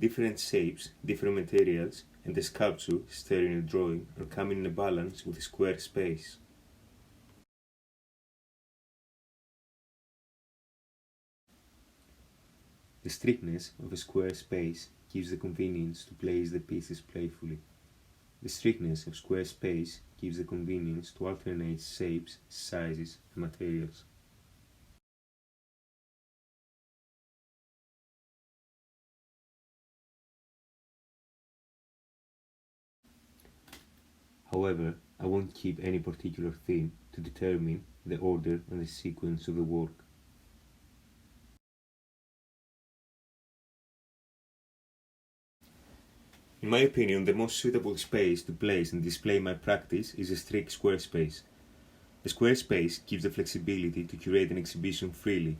Different shapes, different materials, and the sculpture stared in a drawing are coming in a balance with a square space. The strictness of a square space gives the convenience to place the pieces playfully. The strictness of square space gives the convenience to alternate shapes, sizes, and materials. However, I won't keep any particular theme to determine the order and the sequence of the work. In my opinion, the most suitable space to place and display my practice is a strict square space. A square space gives the flexibility to curate an exhibition freely.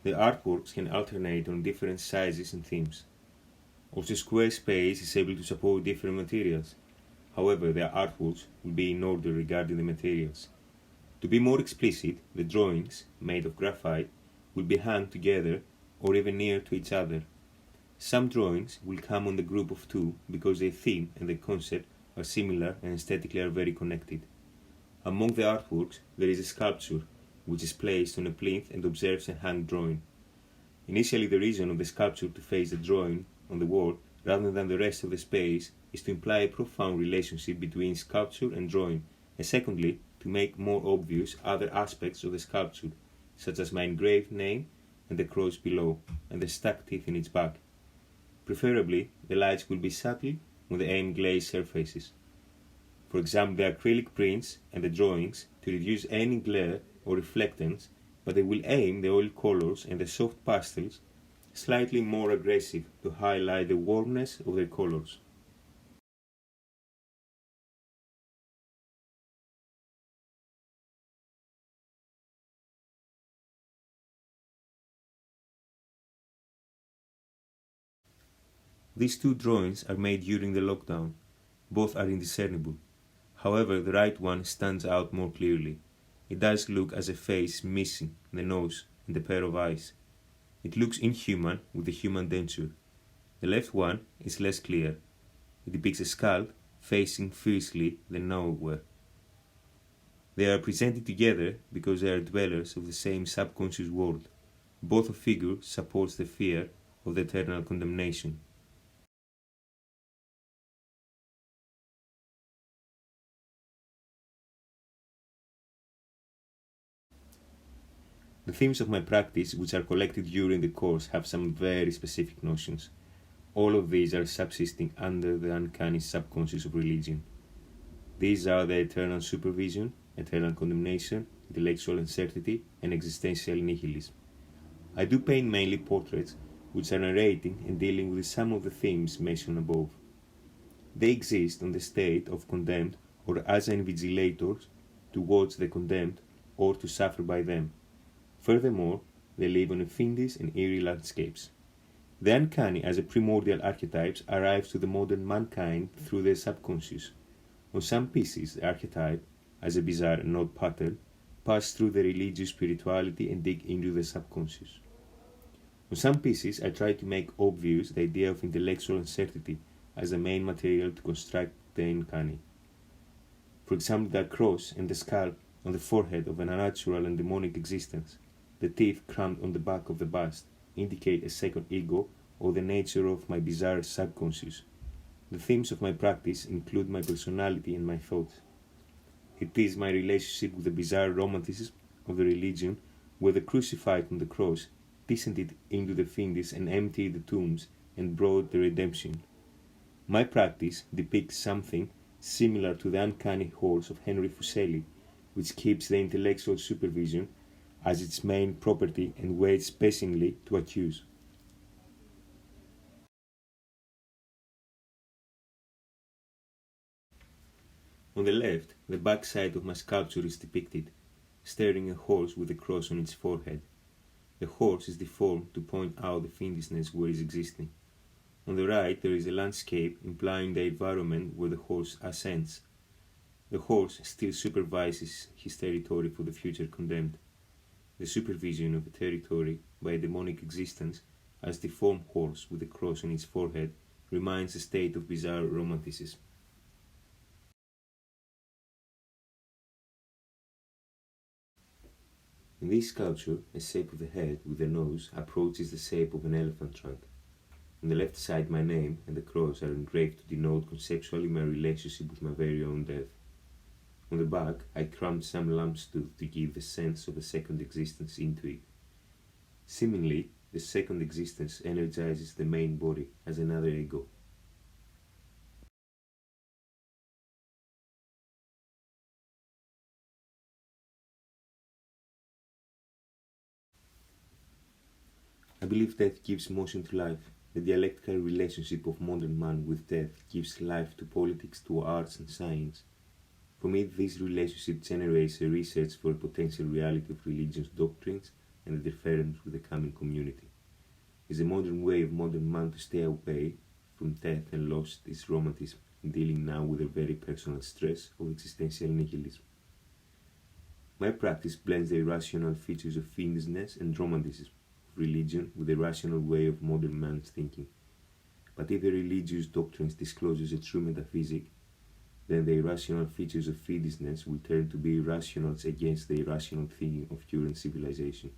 The artworks can alternate on different sizes and themes. Also, square space is able to support different materials. However, their artworks will be in order regarding the materials. To be more explicit, the drawings, made of graphite, will be hung together or even near to each other. Some drawings will come on the group of two because their theme and the concept are similar and aesthetically are very connected. Among the artworks, there is a sculpture, which is placed on a plinth and observes a hung drawing. Initially, the reason of the sculpture to face the drawing on the wall rather than the rest of the space is to imply a profound relationship between sculpture and drawing, and secondly, to make more obvious other aspects of the sculpture, such as my engraved name and the cross below, and the stuck teeth in its back. Preferably, the lights will be subtle on the aim glazed surfaces. For example, the acrylic prints and the drawings to reduce any glare or reflectance, but they will aim the oil colors and the soft pastels slightly more aggressive to highlight the warmness of their colors. These two drawings are made during the lockdown. Both are indiscernible. However, the right one stands out more clearly. It does look as a face missing the nose and a pair of eyes. It looks inhuman with a human denture. The left one is less clear. It depicts a skull facing fiercely the nowhere. They are presented together because they are dwellers of the same subconscious world. Both figures supports the fear of the eternal condemnation. The themes of my practice, which are collected during the course, have some very specific notions. All of these are subsisting under the uncanny subconscious of religion. These are the eternal supervision, eternal condemnation, intellectual uncertainty, and existential nihilism. I do paint mainly portraits, which are narrating and dealing with some of the themes mentioned above. They exist on the state of condemned or as invigilators towards the condemned or to suffer by them. Furthermore, they live on fiendish and eerie landscapes. The uncanny as a primordial archetype arrives to the modern mankind through the subconscious. On some pieces, the archetype, as a bizarre and odd pattern, passes through the religious spirituality and dig into the subconscious. On some pieces, I try to make obvious the idea of intellectual uncertainty as the main material to construct the uncanny. For example, the cross and the skull on the forehead of an unnatural and demonic existence. The teeth crammed on the back of the bust indicate a second ego or the nature of my bizarre subconscious. The themes of my practice include my personality and my thoughts. It is my relationship with the bizarre romanticism of the religion where the crucified on the cross descended into the fiendish and emptied the tombs and brought the redemption. My practice depicts something similar to the uncanny horse of Henry Fuseli, which keeps the intellectual supervision as its main property and waits patiently to accuse. On the left, the back side of my sculpture is depicted, staring a horse with a cross on its forehead. The horse is deformed to point out the fiendishness where it is existing. On the right, there is a landscape implying the environment where the horse ascends. The horse still supervises his territory for the future condemned. The supervision of a territory by a demonic existence as the deformed horse with a cross on its forehead reminds a state of bizarre romanticism. In this sculpture, a shape of the head with a nose approaches the shape of an elephant trunk. On the left side, my name and the cross are engraved to denote conceptually my relationship with my very own death. On the back, I crammed some lamb's tooth to give the sense of a second existence into it. Seemingly, the second existence energizes the main body as another ego. I believe death gives motion to life. The dialectical relationship of modern man with death gives life to politics, to arts and science. For me, this relationship generates a research for a potential reality of religion's doctrines and interference with the coming community. Is a modern way of modern man to stay away from death and lost its romanticism in dealing now with a very personal stress of existential nihilism. My practice blends the irrational features of fiendishness and romanticism of religion with the rational way of modern man's thinking. But if the religious doctrines discloses a true metaphysic, then the irrational features of fiendishness will turn to be irrationals against the irrational thinking of current civilization.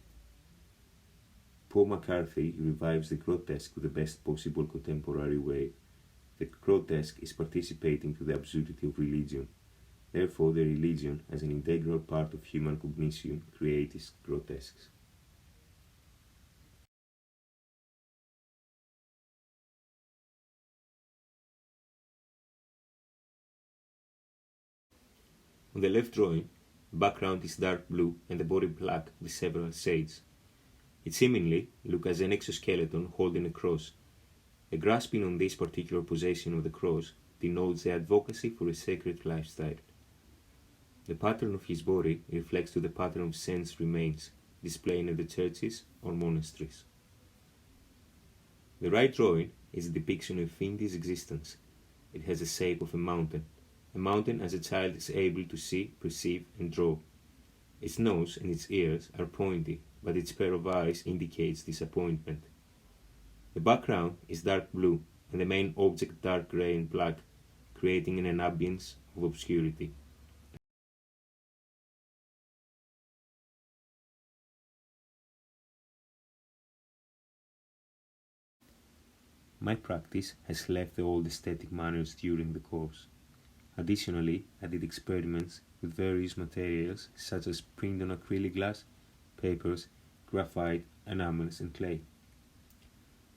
Paul McCarthy revives the grotesque with the best possible contemporary way. The grotesque is participating to the absurdity of religion. Therefore, the religion, as an integral part of human cognition, creates grotesques. On the left drawing, the background is dark blue and the body black with several shades. It seemingly looks as an exoskeleton holding a cross. The grasping on this particular possession of the cross denotes the advocacy for a sacred lifestyle. The pattern of his body reflects to the pattern of saints' remains displayed in the churches or monasteries. The right drawing is a depiction of fiendish existence. It has the shape of a mountain as a child is able to see, perceive, and draw. Its nose and its ears are pointy, but its pair of eyes indicates disappointment. The background is dark blue, and the main object dark grey and black, creating an ambience of obscurity. My practice has left the old aesthetic manners during the course. Additionally, I did experiments with various materials such as print on acrylic glass, papers, graphite, enamels, and clay.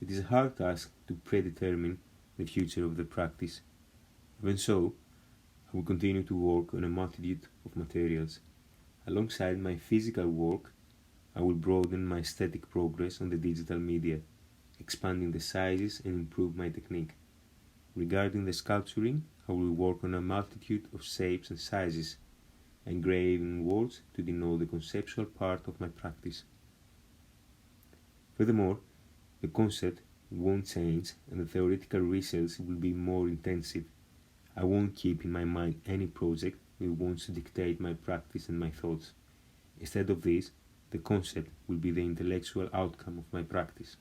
It is a hard task to predetermine the future of the practice. Even so, I will continue to work on a multitude of materials. Alongside my physical work, I will broaden my aesthetic progress on the digital media, expanding the sizes and improve my technique. Regarding the sculpturing, I will work on a multitude of shapes and sizes, engraving words to denote the conceptual part of my practice. Furthermore, the concept won't change and the theoretical research will be more intensive. I won't keep in my mind any project that wants to dictate my practice and my thoughts. Instead of this, the concept will be the intellectual outcome of my practice.